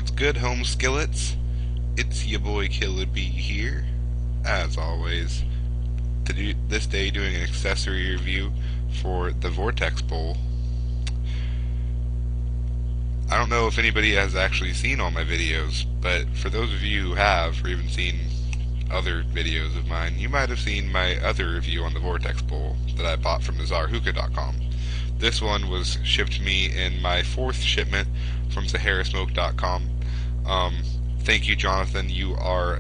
What's good, home skillets? It's your boy Killer B here, as always. This day doing an accessory review for the Vortex bowl. I don't know if anybody has actually seen all my videos, but for those of you who have, or even seen other videos of mine, you might have seen my other review on the Vortex bowl that I bought from hookah.com. This one was shipped me in my 4th shipment from saharasmoke.com. Thank you, Jonathan. You are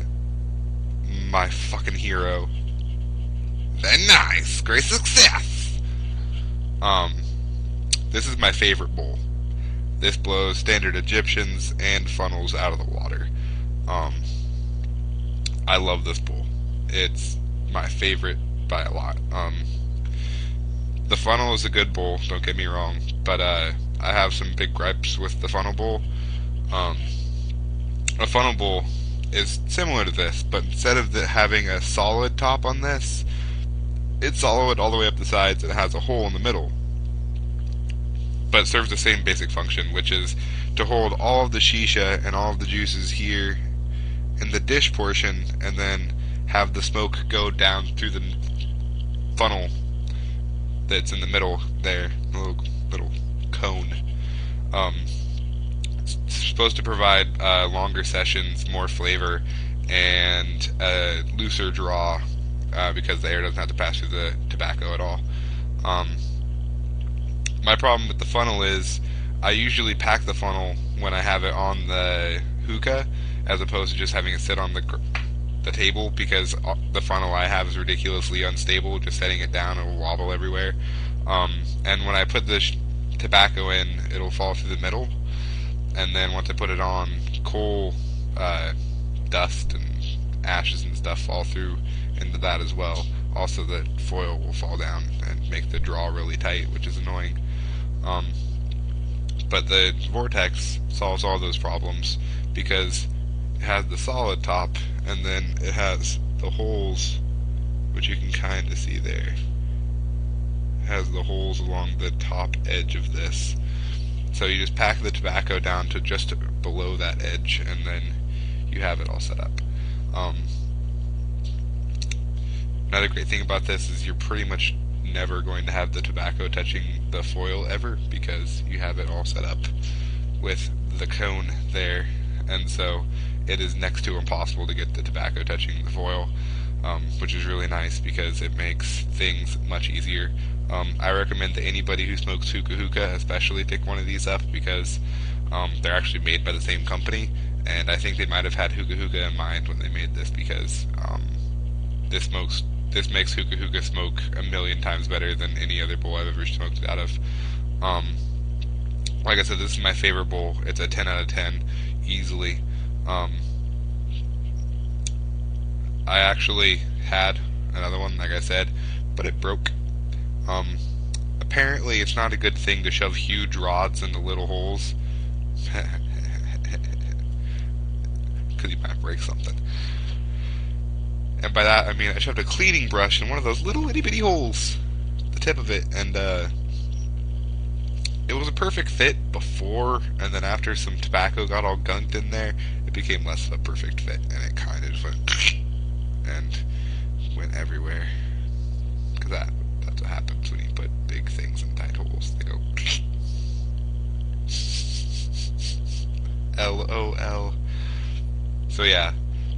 my fucking hero. Very nice. Great success. This is my favorite bowl. This blows standard Egyptians and funnels out of the water. I love this bowl. It's my favorite by a lot. The funnel is a good bowl, don't get me wrong, but I have some big gripes with the funnel bowl. A funnel bowl is similar to this, but instead of having a solid top on this, it's solid all the way up the sides and it has a hole in the middle. But it serves the same basic function, which is to hold all of the shisha and all of the juices here in the dish portion, and then have the smoke go down through the funnel that's in the middle there, a little cone. It's supposed to provide longer sessions, more flavor, and a looser draw because the air doesn't have to pass through the tobacco at all. My problem with the funnel is I usually pack the funnel when I have it on the hookah, as opposed to just having it sit on the table, because the funnel I have is ridiculously unstable. Just setting it down, it will wobble everywhere. And when I put the tobacco in, it'll fall through the middle. And then once I put it on, coal, dust, and ashes and stuff fall through into that as well. Also, the foil will fall down and make the draw really tight, which is annoying. But the Vortex solves all those problems because it has the solid top, and then it has the holes, which you can kind of see there. It has the holes along the top edge of this. So you just pack the tobacco down to just below that edge, and then you have it all set up. Another great thing about this is you're pretty much never going to have the tobacco touching the foil ever, because you have it all set up with the cone there, and so it is next to impossible to get the tobacco touching the foil, which is really nice because it makes things much easier. I recommend that anybody who smokes hookah especially pick one of these up, because they're actually made by the same company, and I think they might have had hookah in mind when they made this, because this makes hookah smoke a million times better than any other bowl I've ever smoked it out of. Like I said, this is my favorite bowl. It's a 10 out of 10, easily. I actually had another one, like I said, but it broke. Apparently it's not a good thing to shove huge rods into little holes, because you might break something. And by that I mean I shoved a cleaning brush in one of those little itty bitty holes, the tip of it, and it was a perfect fit before, and then after some tobacco got all gunked in there, it became less of a perfect fit, and it kind of just went and went everywhere. Because that's what happens when you put big things in tight holes. They go LOL. So yeah,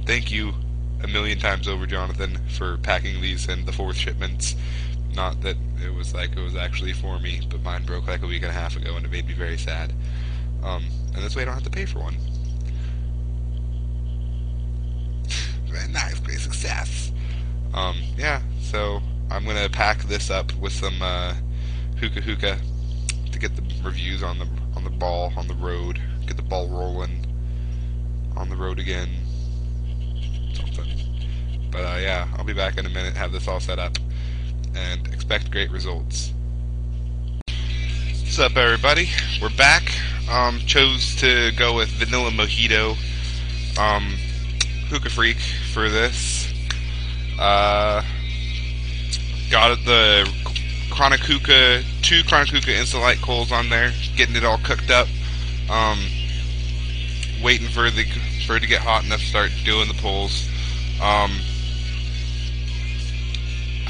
thank you a million times over, Jonathan, for packing these in the 4th shipments. Not that it was like it was actually for me, but mine broke like a week and a half ago, and it made me very sad. And this way I don't have to pay for one. Very nice, great success. Yeah, so I'm gonna pack this up with some hookah to get the reviews on the ball on the road, get the ball rolling on the road again. But yeah, I'll be back in a minute, have this all set up, and expect great results. What's up, everybody? We're back. Chose to go with Vanilla Mojito Hookah Freak for this. Got the Chronic Hookah, 2 Chronic Hookah Insta Light coals on there, getting it all cooked up. waiting for it to get hot enough to start doing the pulls.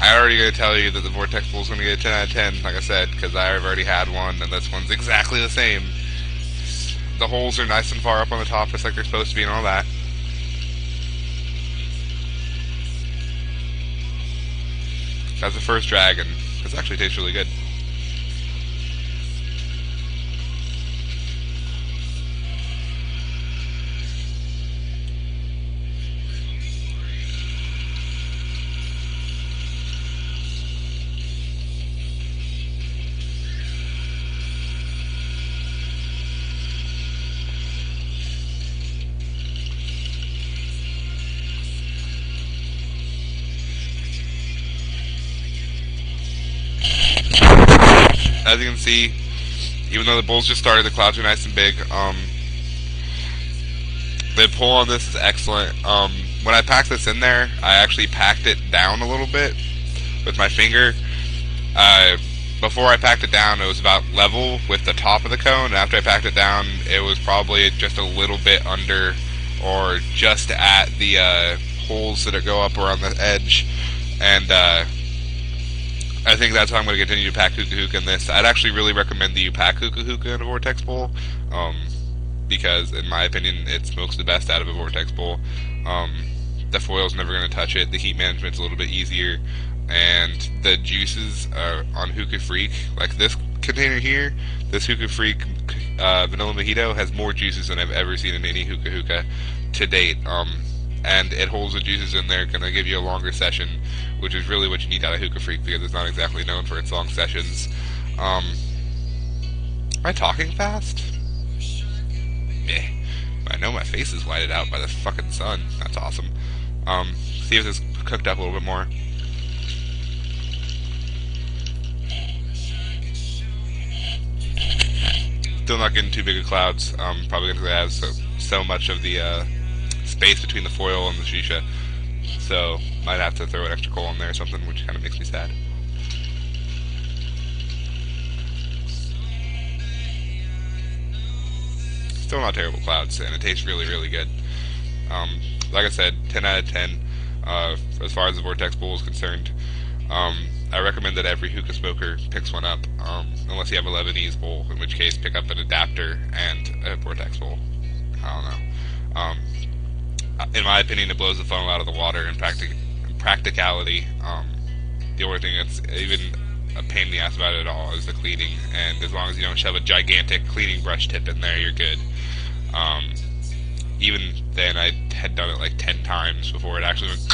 I already gotta tell you that the Vortex pull is gonna get a 10 out of 10, like I said, because I've already had one, and this one's exactly the same. The holes are nice and far up on the top, just like they're supposed to be, and all that. That's the first dragon. This actually tastes really good. As you can see, even though the bulls just started, the clouds are nice and big. The pull on this is excellent. When I packed this in there, I actually packed it down a little bit with my finger. Before I packed it down, it was about level with the top of the cone. And after I packed it down, it was probably just a little bit under or just at the holes that go up around the edge. And I think that's how I'm going to continue to pack hookah in this. I'd actually really recommend that you pack hookah in a Vortex bowl, because in my opinion it smokes the best out of a Vortex bowl. The foil's never going to touch it, the heat management's a little bit easier, and the juices on Hookah Freak, like this container here, this Hookah Freak Vanilla Mojito has more juices than I've ever seen in any hookah to date. And it holds the juices in there, going to give you a longer session, which is really what you need out of Hookah Freak, because it's not exactly known for its long sessions. Am I talking fast? Meh. I know my face is whited out by the fucking sun. That's awesome. See if this cooked up a little bit more. Still not getting too big of clouds. Probably going to have so much of the space between the foil and the shisha, so might have to throw an extra coal in there or something, which kind of makes me sad. Still not terrible clouds, and it tastes really, really good. Like I said, 10 out of 10 as far as the Vortex bowl is concerned. I recommend that every hookah smoker picks one up, unless you have a Lebanese bowl, in which case pick up an adapter and a Vortex bowl. I don't know. In my opinion, it blows the funnel out of the water in practicality. The only thing that's even a pain in the ass about it all is the cleaning, and as long as you don't shove a gigantic cleaning brush tip in there, you're good. Even then, I had done it like 10 times before it actually went.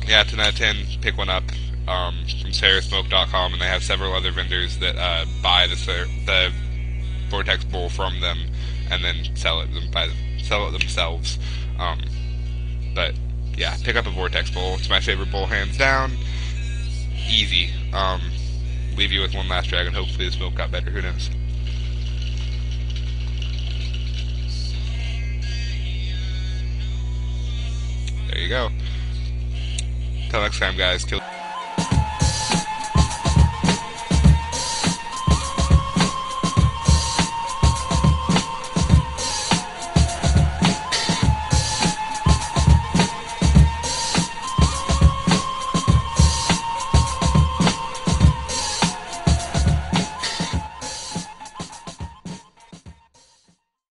Yeah, 10 out of 10, pick one up from sarahsmoke.com, and they have several other vendors that buy the Vortex bowl from them and then sell it themselves. But yeah, pick up a Vortex bowl. It's my favorite bowl, hands down. Easy. Leave you with one last dragon. Hopefully the smoke got better. Who knows? There you go. Till next time, guys. Kill